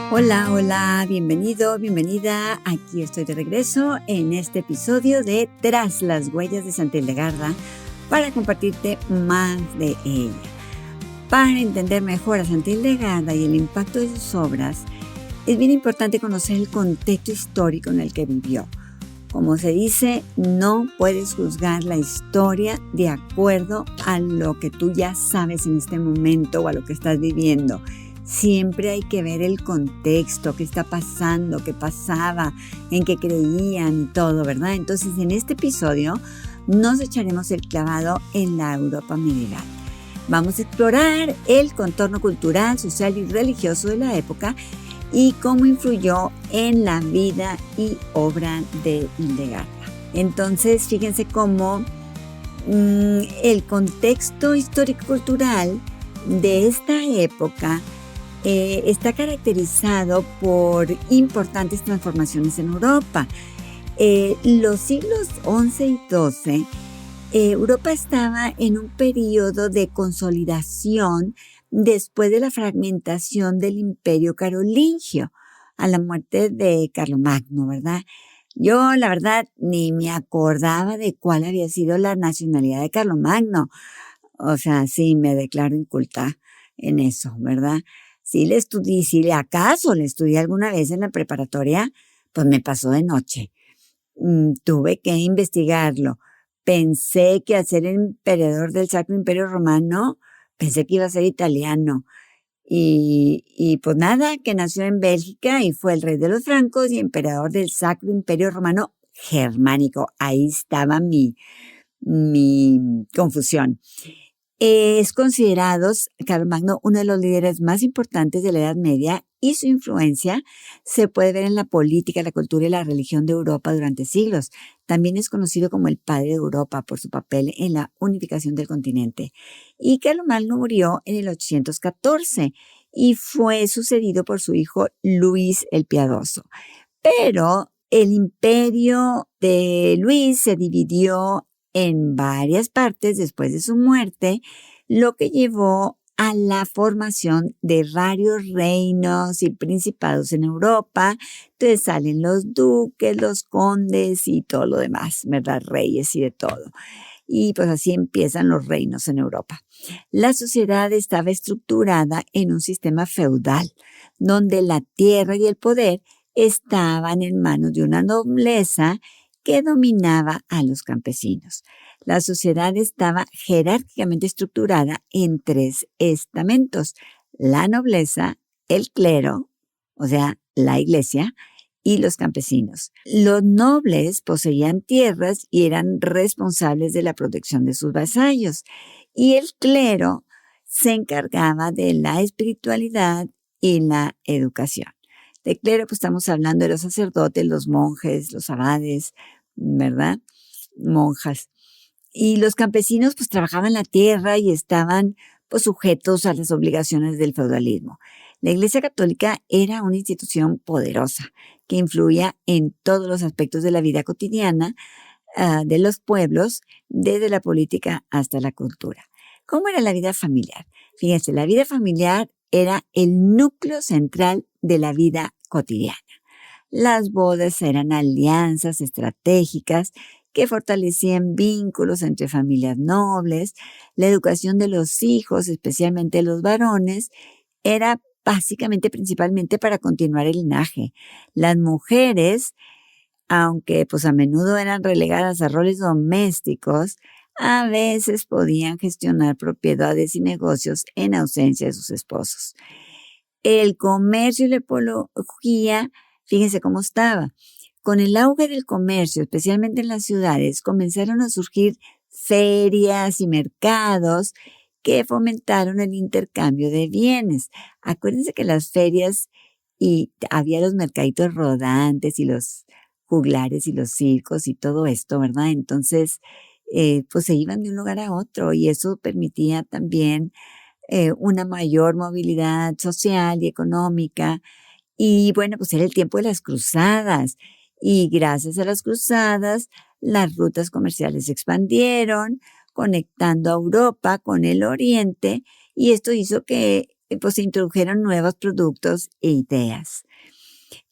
Hola, hola, bienvenido, bienvenida. Aquí estoy de regreso en este episodio de Tras las huellas de Santa Hildegarda para compartirte más de ella. Para entender mejor a Santa Hildegarda y el impacto de sus obras, es bien importante conocer el contexto histórico en el que vivió. Como se dice, no puedes juzgar la historia de acuerdo a lo que tú ya sabes en este momento o a lo que estás viviendo. Siempre hay que ver el contexto, qué está pasando, qué pasaba, en qué creían y todo, ¿verdad? Entonces, en este episodio nos echaremos el clavado en la Europa medieval. Vamos a explorar el contorno cultural, social y religioso de la época y cómo influyó en la vida y obra de Hildegarda. Entonces, fíjense cómo el contexto histórico-cultural de esta época está caracterizado por importantes transformaciones en Europa. Los siglos XI y XII, Europa estaba en un periodo de consolidación después de la fragmentación del Imperio Carolingio, a la muerte de Carlomagno, ¿verdad? Yo, la verdad, ni me acordaba de cuál había sido la nacionalidad de Carlomagno. O sea, sí, me declaro inculta en eso, ¿verdad? Si acaso le estudié alguna vez en la preparatoria, pues me pasó de noche. Tuve que investigarlo. Pensé que al ser el emperador del Sacro Imperio Romano, pensé que iba a ser italiano. Y pues nada, que nació en Bélgica y fue el rey de los francos y emperador del Sacro Imperio Romano Germánico. Ahí estaba mi confusión. Es considerado Carlomagno uno de los líderes más importantes de la Edad Media y su influencia se puede ver en la política, la cultura y la religión de Europa durante siglos. También es conocido como el padre de Europa por su papel en la unificación del continente. Y Carlomagno murió en el 814 y fue sucedido por su hijo Luis el Piadoso. Pero el imperio de Luis se dividió en varias partes después de su muerte, lo que llevó a la formación de varios reinos y principados en Europa. Entonces salen los duques, los condes y todo lo demás, ¿verdad? Reyes y de todo. Y pues así empiezan los reinos en Europa. La sociedad estaba estructurada en un sistema feudal, donde la tierra y el poder estaban en manos de una nobleza que dominaba a los campesinos. La sociedad estaba jerárquicamente estructurada en 3 estamentos: la nobleza, el clero, o sea, la iglesia, y los campesinos. Los nobles poseían tierras y eran responsables de la protección de sus vasallos, y el clero se encargaba de la espiritualidad y la educación. De clero, pues estamos hablando de los sacerdotes, los monjes, los abades, ¿verdad? Monjas. Y los campesinos pues trabajaban la tierra y estaban pues sujetos a las obligaciones del feudalismo. La Iglesia Católica era una institución poderosa que influía en todos los aspectos de la vida cotidiana de los pueblos, desde la política hasta la cultura. ¿Cómo era la vida familiar? Fíjense, la vida familiar era el núcleo central de la vida cotidiana. Las bodas eran alianzas estratégicas que fortalecían vínculos entre familias nobles. La educación de los hijos, especialmente los varones, era básicamente, principalmente para continuar el linaje. Las mujeres, aunque pues a menudo eran relegadas a roles domésticos, a veces podían gestionar propiedades y negocios en ausencia de sus esposos. El comercio y la ecología, fíjense cómo estaba. Con el auge del comercio, especialmente en las ciudades, comenzaron a surgir ferias y mercados que fomentaron el intercambio de bienes. Acuérdense que las ferias y había los mercaditos rodantes y los juglares y los circos y todo esto, ¿verdad? Entonces, pues se iban de un lugar a otro y eso permitía también una mayor movilidad social y económica. Y bueno, pues era el tiempo de las cruzadas. Y gracias a las cruzadas, las rutas comerciales se expandieron, conectando a Europa con el Oriente, y esto hizo que pues se introdujeron nuevos productos e ideas.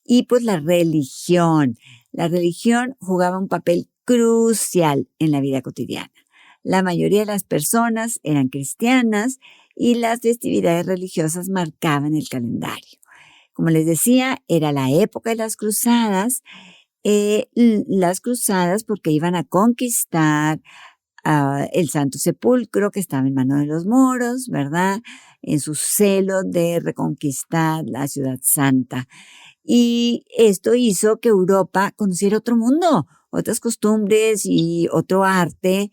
Y pues la religión jugaba un papel crucial en la vida cotidiana. La mayoría de las personas eran cristianas y las festividades religiosas marcaban el calendario. Como les decía, era la época de las cruzadas porque iban a conquistar el Santo Sepulcro que estaba en manos de los moros, ¿verdad? En su celo de reconquistar la ciudad santa. Y esto hizo que Europa conociera otro mundo, otras costumbres y otro arte,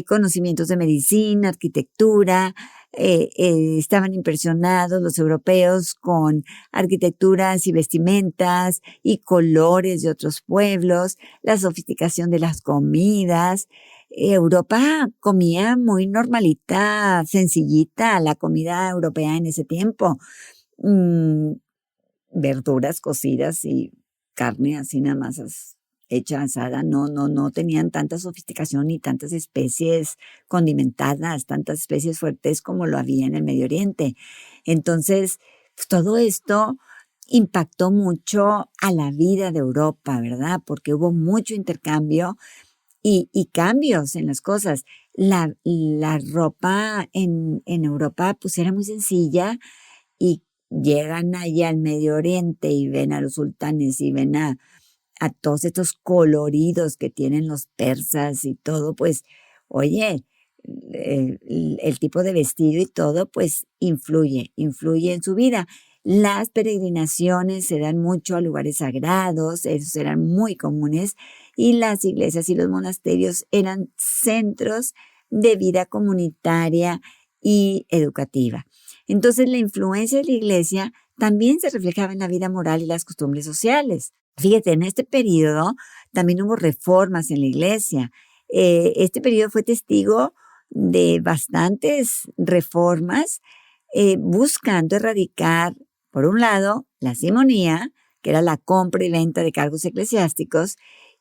conocimientos de medicina, arquitectura. Estaban impresionados los europeos con arquitecturas y vestimentas y colores de otros pueblos, la sofisticación de las comidas. Europa comía muy normalita, sencillita, la comida europea en ese tiempo. Verduras cocidas y carne así nada más hecha asada, no tenían tanta sofisticación ni tantas especies condimentadas, tantas especies fuertes como lo había en el Medio Oriente. Entonces, pues, todo esto impactó mucho a la vida de Europa, ¿verdad? Porque hubo mucho intercambio y cambios en las cosas. La ropa en Europa pues era muy sencilla y llegan allá al Medio Oriente y ven a los sultanes y ven a todos estos coloridos que tienen los persas y todo, pues, oye, el tipo de vestido y todo, pues, influye en su vida. Las peregrinaciones se dan mucho a lugares sagrados, esos eran muy comunes, y las iglesias y los monasterios eran centros de vida comunitaria y educativa. Entonces, la influencia de la iglesia también se reflejaba en la vida moral y las costumbres sociales. Fíjate, en este periodo también hubo reformas en la iglesia. Este periodo fue testigo de bastantes reformas buscando erradicar, por un lado, la simonía, que era la compra y venta de cargos eclesiásticos,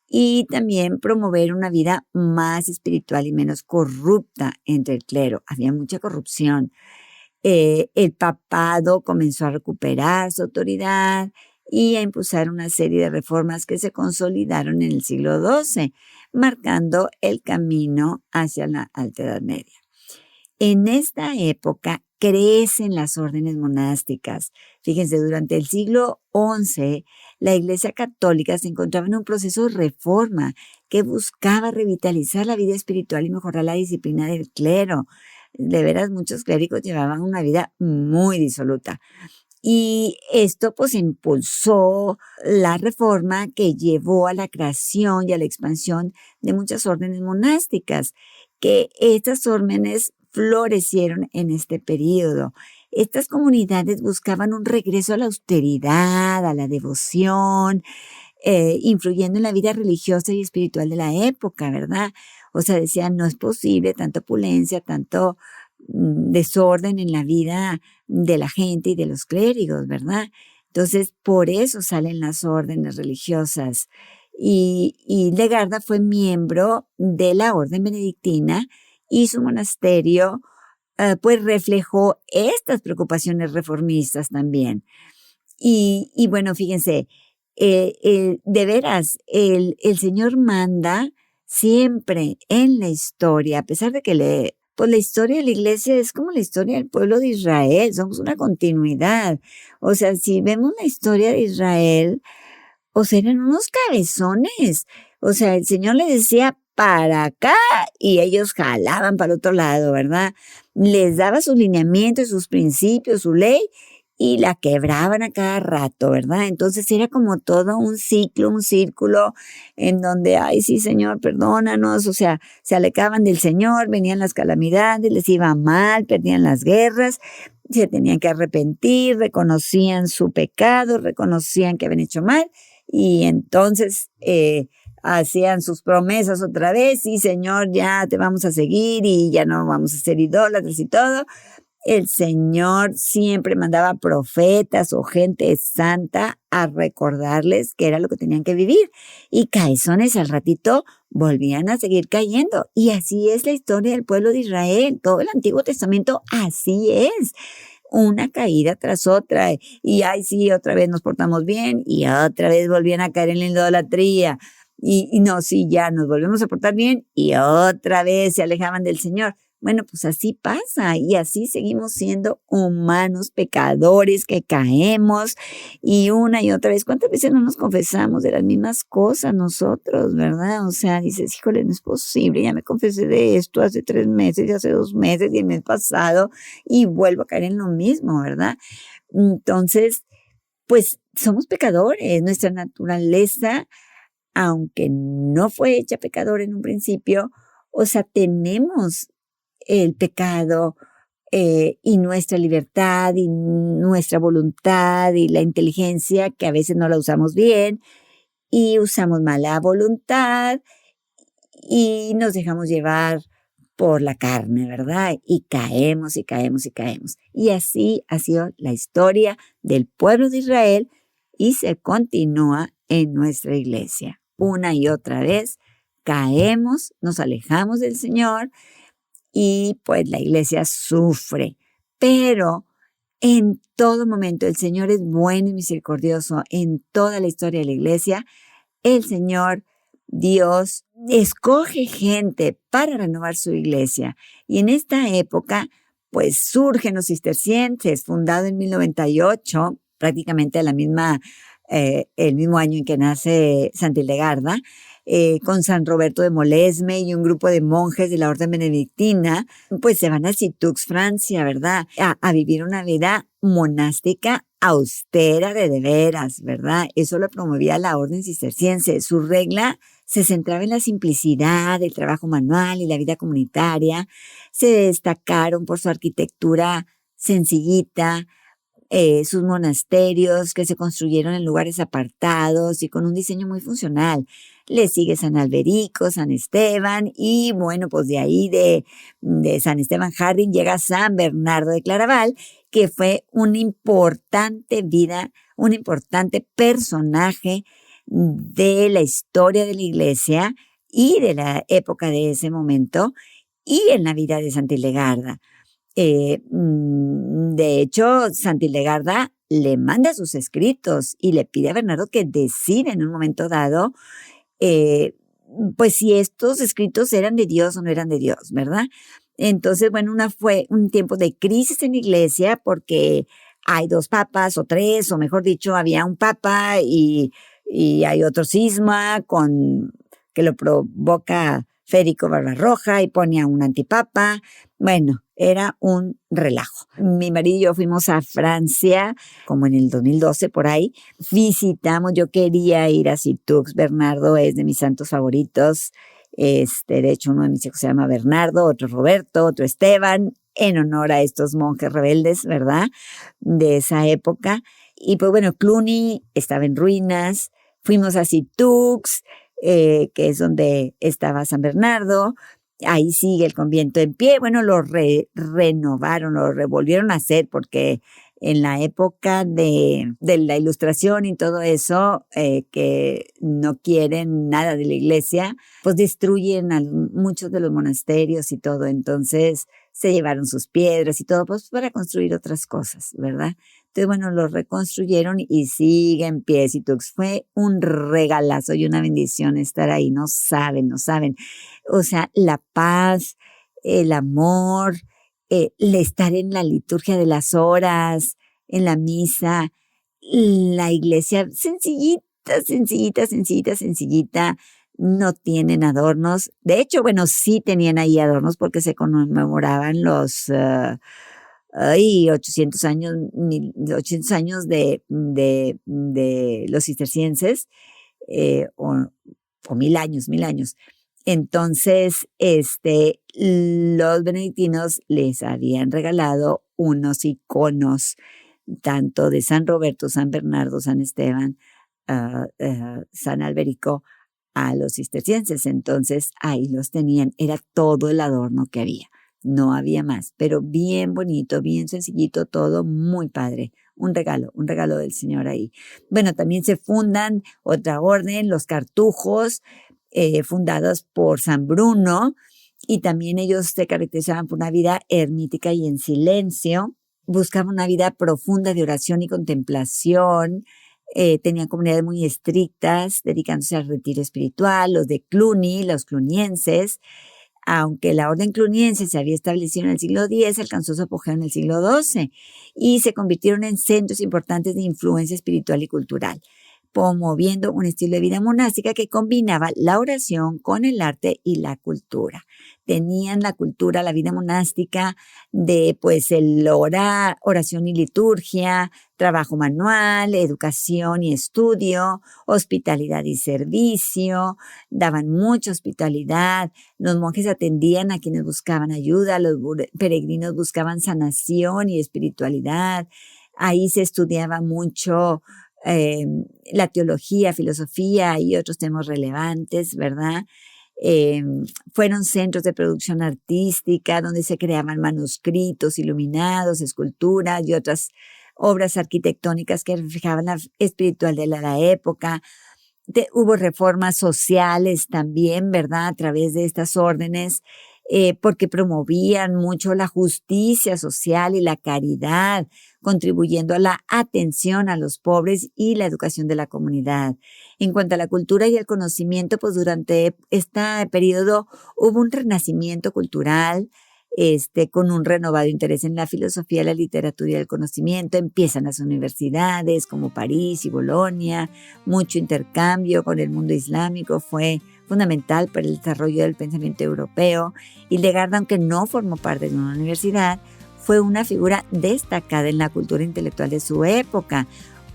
y también promover una vida más espiritual y menos corrupta entre el clero. Había mucha corrupción. El papado comenzó a recuperar su autoridad y a impulsar una serie de reformas que se consolidaron en el siglo XII, marcando el camino hacia la Alta Edad Media. En esta época crecen las órdenes monásticas. Fíjense, durante el siglo XI, la Iglesia Católica se encontraba en un proceso de reforma que buscaba revitalizar la vida espiritual y mejorar la disciplina del clero. De veras, muchos clérigos llevaban una vida muy disoluta. Y esto pues impulsó la reforma que llevó a la creación y a la expansión de muchas órdenes monásticas, que estas órdenes florecieron en este periodo. Estas comunidades buscaban un regreso a la austeridad, a la devoción, influyendo en la vida religiosa y espiritual de la época, ¿verdad? O sea, decían, no es posible tanta opulencia, tanto desorden en la vida de la gente y de los clérigos, ¿verdad? Entonces, por eso salen las órdenes religiosas. Y Legarda fue miembro de la orden benedictina y su monasterio pues reflejó estas preocupaciones reformistas también. Y bueno, fíjense, de veras, el Señor manda siempre en la historia, a pesar de que pues la historia de la iglesia es como la historia del pueblo de Israel, somos una continuidad. O sea, si vemos la historia de Israel, o sea, eran unos cabezones. O sea, el Señor les decía para acá y ellos jalaban para el otro lado, ¿verdad? Les daba sus lineamientos, sus principios, su ley y la quebraban a cada rato, ¿verdad? Entonces era como todo un ciclo, un círculo en donde, ay, sí, Señor, perdónanos, o sea, se alejaban del Señor, venían las calamidades, les iba mal, perdían las guerras, se tenían que arrepentir, reconocían su pecado, reconocían que habían hecho mal y entonces hacían sus promesas otra vez, sí, Señor, ya te vamos a seguir y ya no vamos a ser idólatras y todo. El Señor siempre mandaba profetas o gente santa a recordarles qué era lo que tenían que vivir. Y caezones al ratito volvían a seguir cayendo. Y así es la historia del pueblo de Israel. Todo el Antiguo Testamento así es. una caída tras otra. Y ay, sí, otra vez nos portamos bien y otra vez volvían a caer en la idolatría. Y no, sí, ya nos volvemos a portar bien y otra vez se alejaban del Señor. Bueno, pues así pasa y así seguimos siendo humanos, pecadores que caemos y una y otra vez. ¿Cuántas veces no nos confesamos de las mismas cosas nosotros, verdad? O sea, dices, híjole, no es posible, ya me confesé de esto hace 3 meses y hace 2 meses y el mes pasado y vuelvo a caer en lo mismo, ¿verdad? Entonces, pues somos pecadores, nuestra naturaleza, aunque no fue hecha pecadora en un principio, o sea, tenemos el pecado y nuestra libertad y nuestra voluntad y la inteligencia que a veces no la usamos bien y usamos mala voluntad y nos dejamos llevar por la carne, ¿verdad? Y caemos y caemos y caemos. Y así ha sido la historia del pueblo de Israel y se continúa en nuestra iglesia. Una y otra vez caemos, nos alejamos del Señor y pues la iglesia sufre. Pero en todo momento el Señor es bueno y misericordioso. En toda la historia de la iglesia, el Señor Dios escoge gente para renovar su iglesia. Y en esta época, pues surgen los cistercienses, fundado en 1098, prácticamente el mismo año en que nace Santa Hildegarda, con San Roberto de Molesme y un grupo de monjes de la orden benedictina, pues se van a Citux, Francia, ¿verdad? A vivir una vida monástica austera de veras, ¿verdad? Eso lo promovía la orden cisterciense. Su regla se centraba en la simplicidad, el trabajo manual y la vida comunitaria. Se destacaron por su arquitectura sencillita, sus monasterios que se construyeron en lugares apartados y con un diseño muy funcional. Le sigue San Alberico, San Esteban y bueno, pues de ahí de San Esteban Harding llega San Bernardo de Claraval, que fue un importante personaje de la historia de la iglesia y de la época de ese momento y en la vida de Santa Hildegarda. De hecho, Santa Hildegarda le manda sus escritos y le pide a Bernardo que decida en un momento dado, pues si estos escritos eran de Dios o no eran de Dios, ¿verdad? Entonces, bueno, fue un tiempo de crisis en la iglesia porque hay 2 papas o 3, o mejor dicho, había un papa y hay otro cisma que lo provoca Federico Barbarroja y pone a un antipapa. Bueno, era un relajo. Mi marido y yo fuimos a Francia, como en el 2012 por ahí. Visitamos, yo quería ir a Citux. Bernardo es de mis santos favoritos. De hecho, uno de mis hijos se llama Bernardo, otro Roberto, otro Esteban, en honor a estos monjes rebeldes, ¿verdad? De esa época. Y pues bueno, Cluny estaba en ruinas. Fuimos a Citux, que es donde estaba San Bernardo. Ahí sigue el convento en pie. Bueno, lo renovaron, lo revolvieron a hacer porque en la época de la Ilustración y todo eso, que no quieren nada de la iglesia, pues destruyen muchos de los monasterios y todo. Entonces se llevaron sus piedras y todo, pues para construir otras cosas, ¿verdad? Entonces, bueno, lo reconstruyeron y sigue en pie. Citux fue un regalazo y una bendición estar ahí. No saben. O sea, la paz, el amor, el estar en la liturgia de las horas, en la misa, la iglesia sencillita, no tienen adornos. De hecho, bueno, sí tenían ahí adornos porque se conmemoraban los 800 años, 800 años de los cistercienses, o 1000 años. Entonces, los benedictinos les habían regalado unos iconos, tanto de San Roberto, San Bernardo, San Esteban, San Alberico, a los cistercienses. Entonces, ahí los tenían. Era todo el adorno que había. No había más, pero bien bonito, bien sencillito, todo muy padre. Un regalo del Señor ahí. Bueno, también se fundan otra orden, los cartujos, fundados por San Bruno, y también ellos se caracterizaban por una vida ermítica y en silencio. buscaba una vida profunda de oración y contemplación. Tenían comunidades muy estrictas, dedicándose al retiro espiritual. Los de Cluny, los clunienses, aunque la orden cluniense se había establecido en el siglo X, alcanzó su apogeo en el siglo XII y se convirtieron en centros importantes de influencia espiritual y cultural, promoviendo un estilo de vida monástica que combinaba la oración con el arte y la cultura. Tenían la cultura, la vida monástica de pues el orar, oración y liturgia, trabajo manual, educación y estudio, hospitalidad y servicio, daban mucha hospitalidad, los monjes atendían a quienes buscaban ayuda, los peregrinos buscaban sanación y espiritualidad. Ahí se estudiaba mucho la teología, filosofía y otros temas relevantes, ¿verdad? Fueron centros de producción artística donde se creaban manuscritos iluminados, esculturas y otras obras arquitectónicas que reflejaban la espiritualidad de la época. Hubo reformas sociales también, ¿verdad? A través de estas órdenes, porque promovían mucho la justicia social y la caridad, contribuyendo a la atención a los pobres y la educación de la comunidad. En cuanto a la cultura y el conocimiento, pues durante este periodo hubo un renacimiento cultural, con un renovado interés en la filosofía, la literatura y el conocimiento. Empiezan las universidades como París y Bolonia, mucho intercambio con el mundo islámico fue fundamental para el desarrollo del pensamiento europeo. Hildegard, aunque no formó parte de una universidad, fue una figura destacada en la cultura intelectual de su época,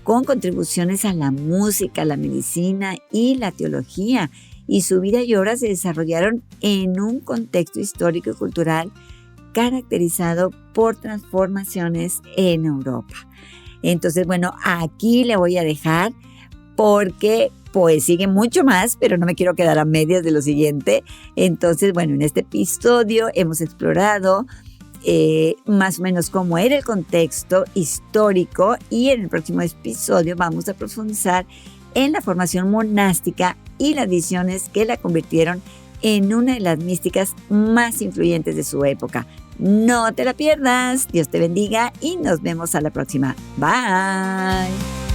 con contribuciones a la música, la medicina y la teología, y su vida y obra se desarrollaron en un contexto histórico y cultural caracterizado por transformaciones en Europa. Entonces, bueno, aquí le voy a dejar porque pues sigue mucho más, pero no me quiero quedar a medias de lo siguiente. Entonces, bueno, en este episodio hemos explorado más o menos cómo era el contexto histórico y en el próximo episodio vamos a profundizar en la formación monástica y las visiones que la convirtieron en una de las místicas más influyentes de su época. No te la pierdas, Dios te bendiga y nos vemos a la próxima. Bye.